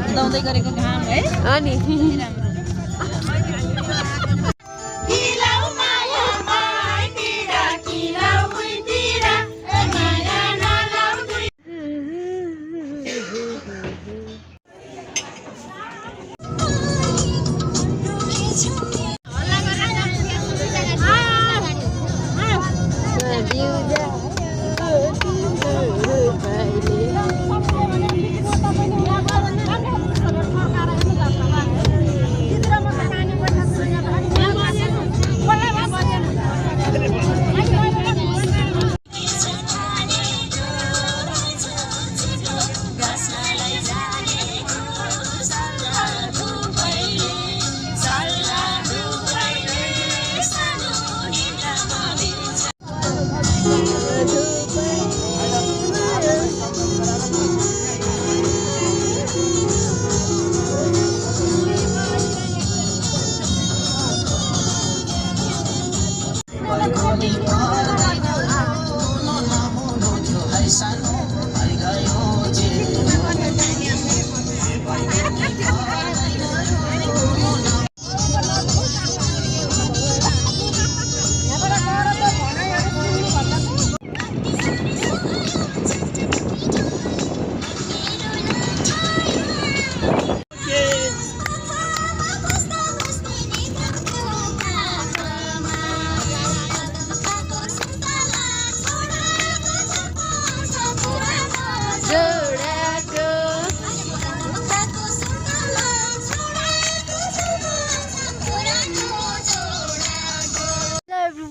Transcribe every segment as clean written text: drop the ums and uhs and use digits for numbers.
उदाउँदै गरेको घाम है अनि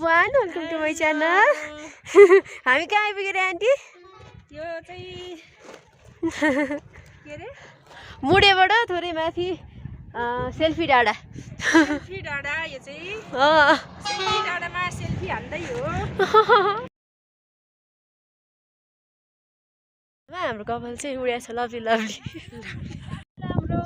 वेलकम टु माई च्यानल। हामी कहाँ आइपुग्यो रे आन्टी? यो चाहिँ के रे मुडेबाट थोरै माथि सेल्फी डाँडा। सेल्फी डाँडा यो चाहिँ सेल्फी डाँडामा सेल्फी हान्दै हो। हाम्रो कपाल चाहिँ उडेको छ लभली लभली राम्रो।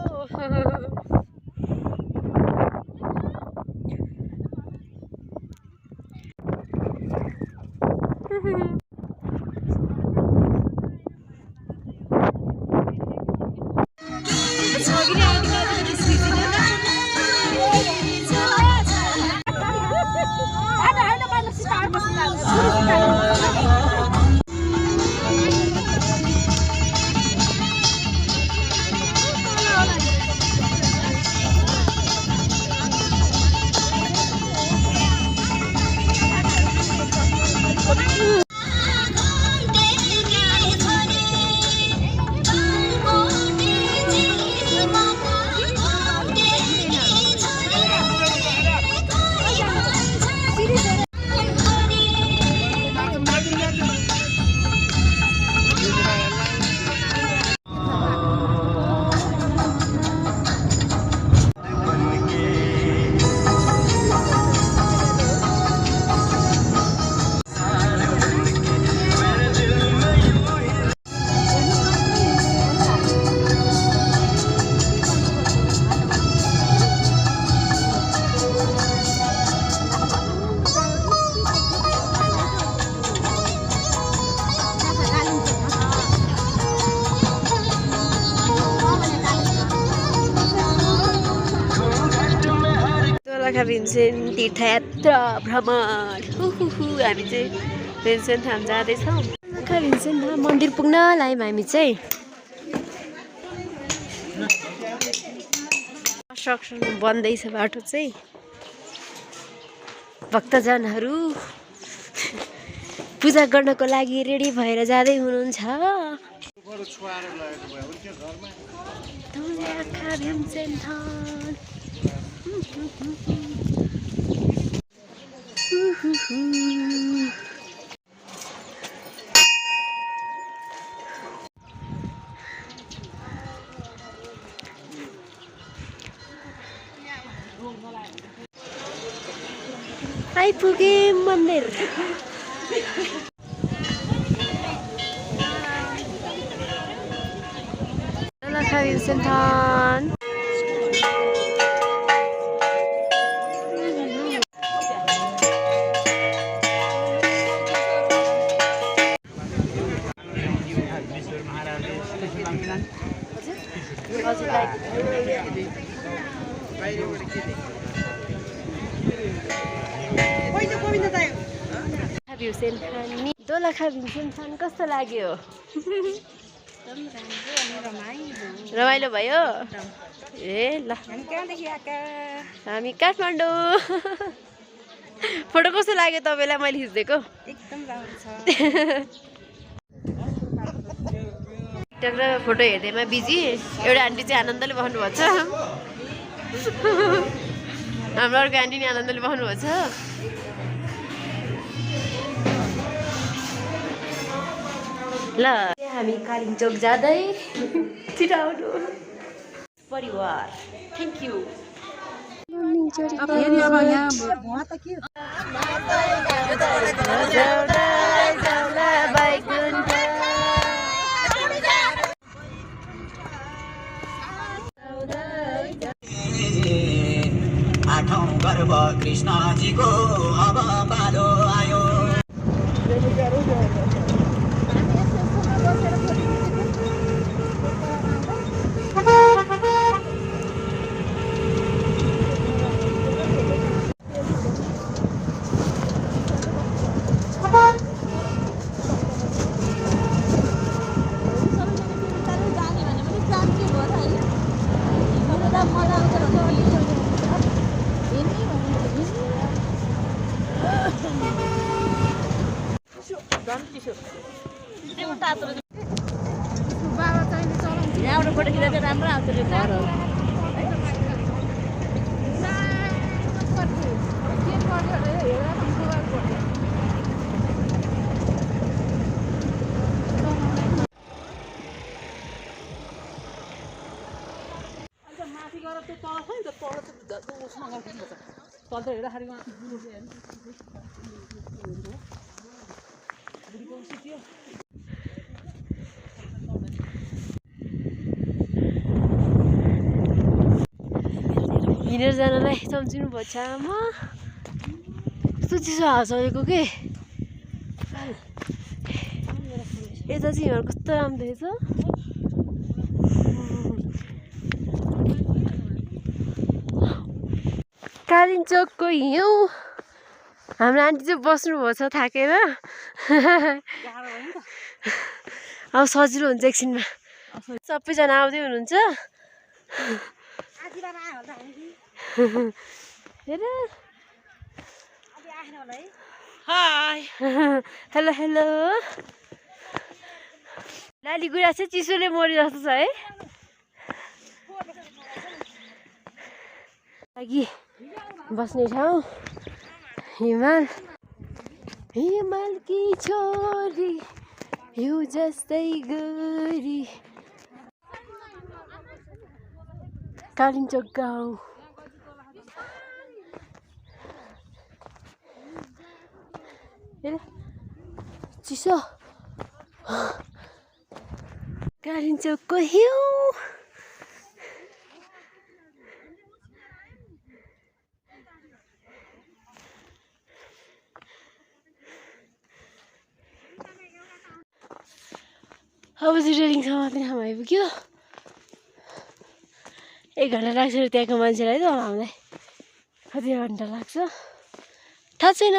भीमसेन तीर्थयात्रा भ्रमण हामी चाहिँ भीमसेन धाम जाँदैछौँ। भीमसेन धाम मन्दिर पुग्न लाग्यौँ हामी चाहिँ। कन्स्ट्रक्सन बन्दैछ बाटो चाहिँ। भक्तजनहरू पूजा गर्नको लागि रेडी भएर जाँदै हुनुहुन्छ। भीमसेन धाम आइपुगे मन्दिर। Kalinchok. कस्तो लाग्यो? रमाइलो भयो? ए ल हामी काठमाडौँ। फोटो कस्तो लाग्यो तपाईँलाई मैले खिच्देको? एकदम राम्रो छ। टिकटक र फोटो हेर्दैमा बिजी एउटा आन्टी चाहिँ आनन्दले बस्नु भएको छ। हाम्रो अर्को आन्टी नि आनन्दले बस्नु भएको छ। ल हामी कालिम्पोङ जाँदै छिटाउनु परिवार। Thank you. आठौं गर्भ कृष्णजीको अब पालो आयो। यहाँबाट फोटो खिच्दा चाहिँ राम्रो आउँछ त्यो घरहरू। माथि गएर त्यो तल छ नि त तल त उसमा गर्नुपर्छ। तल त हेर्दाखेरिमा हिँडेर जानलाई सम्झिनु भयो आमा। कस्तो चिसो हावा चलेको के। यता चाहिँ हिँड कस्तो राम्रो देखेछ। कालिम्पोङको हिउँ। हाम्रो आन्टी चाहिँ बस्नुभएको छ थाकेर। अब सजिलो हुन्छ एकछिनमा। सबैजना आउँदै हुनुहुन्छ। Hi hello hello. Lali Guras चाहिँ चिसोले मरि जस्तो छ है। लागि बस्ने ठाउँ हिमाल। हिमालकी छोरी हिउँ जस्तै गोरी कालिम्पोङ गाउँ। चिसो कालिम्पोङको हिउँ। अब चाहिँ रेलिङसम्म पनि हामी आइपुग्यो। 1 घन्टा लाग्छ र त्यहाँको मान्छेलाई त हामीलाई कति घन्टा लाग्छ थाहा छैन।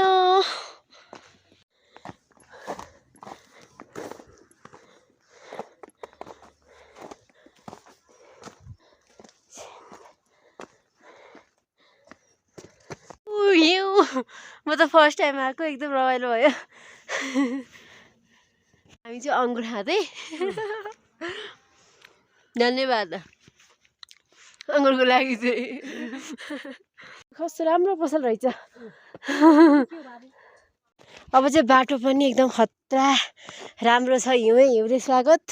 म त फर्स्ट टाइम आएको एकदम रमाइलो भयो। हामी चाहिँ अङ्गुर खाँदै। धन्यवाद अङ्गुरको लागि चाहिँ। कस्तो राम्रो पसल रहेछ। अब चाहिँ बाटो पनि एकदम खतरा राम्रो छ। हिउँै हिउँले स्वागत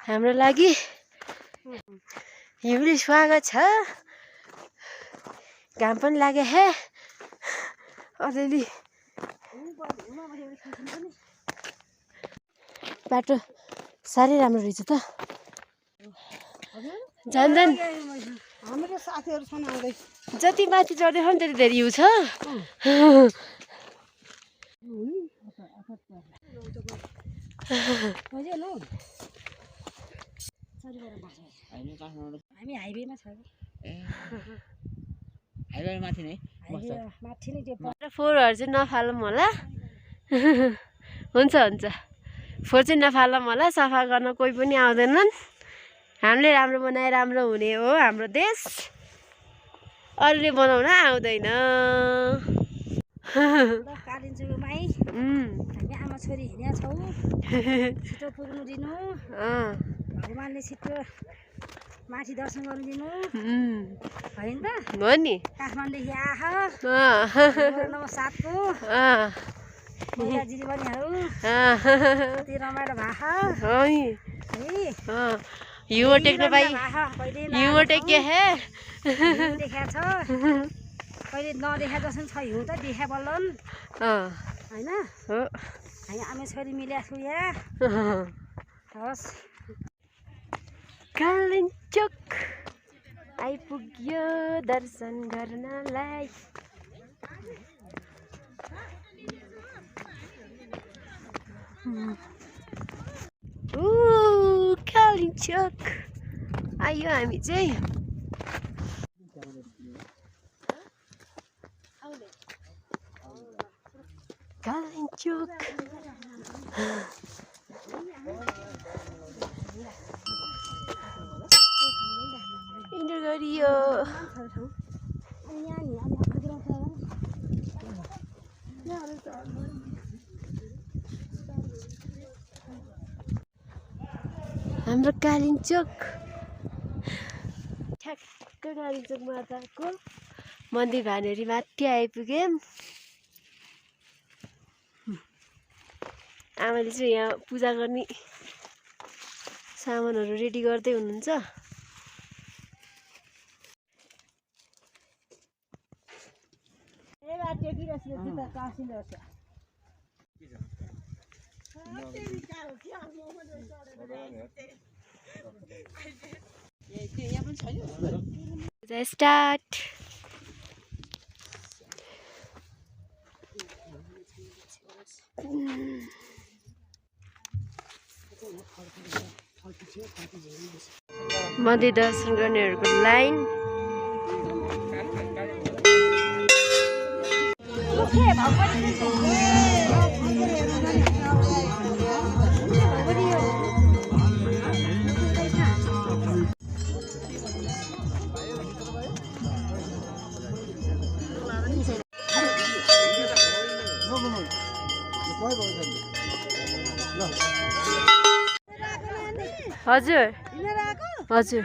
हाम्रो लागि। हिउँले स्वागत छ। घाम पनि लाग्यो हे अलिअलि बाटो साह्रै राम्रो रहेछ त झन् झन् हाम्रो साथीहरू छन् आउँदै जति माथि चढ्दै छ नि त्यति धेरै हिउँ छ हामी हाइवेमा छ हाइवे माथि नै माथि नै त्यो फोहोरहरू चाहिँ नफालौँ होला हुन्छ हुन्छ फोहोर चाहिँ नफालौँ होला सफा गर्न कोही पनि आउँदैनन् हामीले राम्रो बनाए राम्रो हुने हो हाम्रो देश अरूले बनाउन आउँदैन कालिम्पोङमै हामी आमा छोरी हिँडेका छौँ छिटो पुग्नु दिनु भगवान्ले छिटो माथि दर्शन गर्नु दिनु होइन त हो नि काठमाडौँदेखि आह नम्बर 7 को महिला दिदीबहिनीहरू कति रमाइलो भाषा हिउँ टेक्न पाइ हिउँ टेके हे देखा छ कहिले नदेखा जस्तो छ हिउँ त देखा बल्लन होइन हामी आमा छोरी मिलेका छौँ यहाँ हस् कालिचोक आइपुग्यो दर्शन गर्नलाई कालिचोक आयो हामी चाहिँ कालिचोक इन्टर गरियो हाम्रो कालिचोक ठ्याक्क कालिचोक माताको मन्दिर भानेरी माथि आइपुग्यौँ आमाले चाहिँ यहाँ पूजा गर्ने सामानहरू रेडी गर्दै हुनुहुन्छ स्टार्ट मन्दिर दर्शन गर्नेहरूको लाइन हजुर हजुर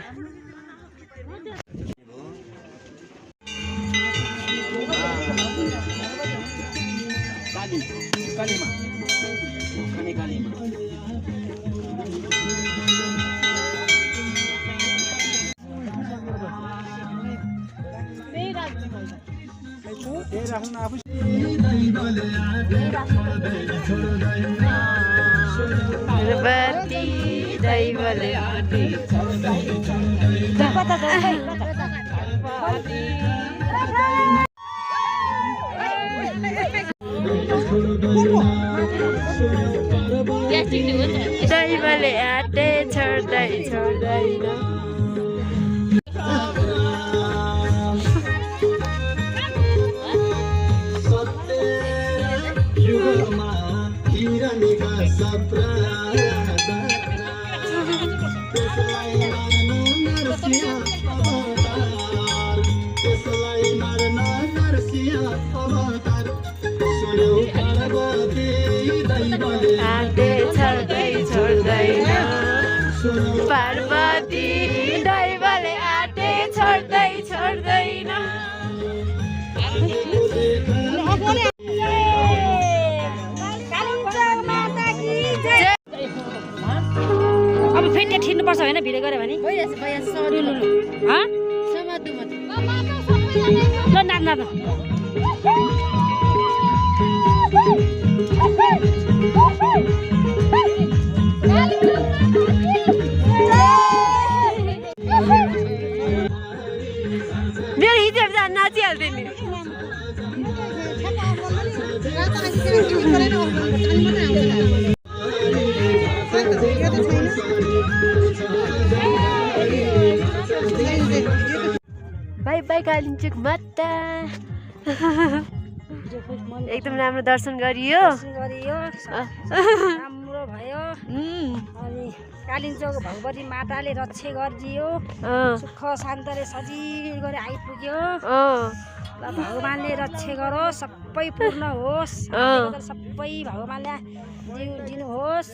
दैवले आटे छोड्दै छोड्दैन आटे छोड्दै छोड्दैन पार्वती दैवले आटे छोड्दै छोड्दैन अब फेरि ठिर्नुपर्छ होइन भिडियो गऱ्यो भने ल गर्न त मेरो हिजो नाचिहाल्थ्यो नि बाई बाई कालिचोक माता एकदम राम्रो दर्शन गरियो राम्रो भयो अनि कालिचोक भगवती माताले रक्षा गरिदियो सुख शान्तले सजिलो गरी आइपुग्यो ल भगवानले रक्षा गरोस् सबै पूर्ण होस् सबै भगवानले दिनुहोस्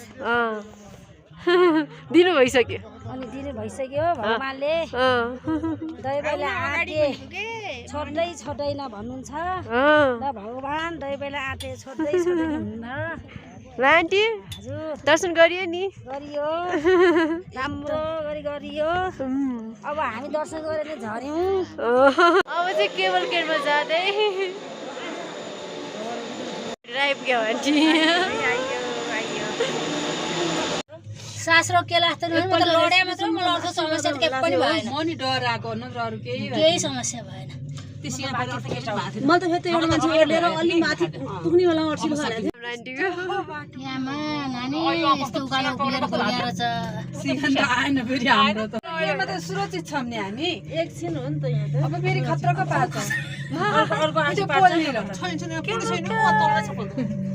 दिनु भइसक्यो अनि दिनु भइसक्यो भगवानले दैवले आँटे छोड्दै छोड्दैन भन्नुहुन्छ ल भगवान दैवले आँटे छोड्दै छोड्दैन हुन्न ल आन्टी दर्शन गरियो नि गरियो राम्रो गरी गरियो अब हामी दर्शन गरेर झर्यौँ अब चाहिँ केबल केटमा जाँदै आइपुग्यो आन्टी सास रोकेला त म त लड्या मात्र मलाई अर्को समस्या केही पनि भएन म नि डराएको नत्र अरु केही समस्या भएन म त फेरि एउटा मान्छे ओर्लेर अलि माथि पुग्ने बेला अड्सिलो भइरहेको यामा नानी यस्तो उकालो उक्लेर गएर छ सिगन त आएन फेरि हाम्रो त यहाँ त सुरक्षित छौँ नि हामी एकछिन हो नि त यहाँ त अब फेरि खतराको पार्छ अर्को आछि पार्छ छैन छैन पुल छैन म तल्ला छ पुल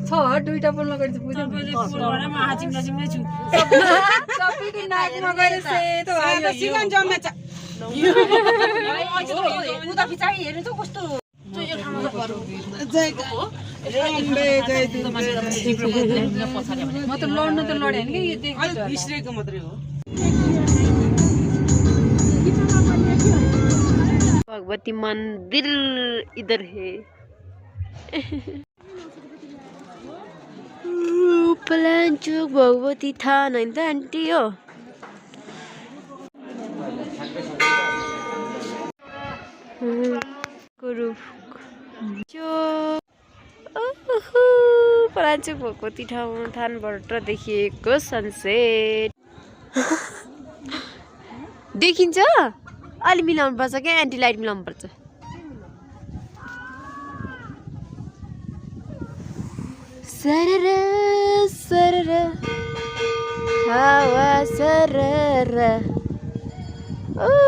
छ दुईटा पुलमा गएर पुग्यो पुलबाट म हाजिम नजिमै छु सबैको नाकमा गएर सेतो भयो सिगन जम्मे छ उता पछाडि हेर्नु त कस्तो म त लड्नु त लडे होइन कि बिस्रेको मात्रै हो भगवती मंदिर इधर है पलाञ्चोक भगवती थान होइन त आन्टी हो पलाञ्चोक भगवती थानबाट देखिएको सनसेट देखिन्छ अलि मिलाउनु पर्छ क्या एन्टी लाइट मिलाउनु पर्छ सरर सरर हावा सरर ओ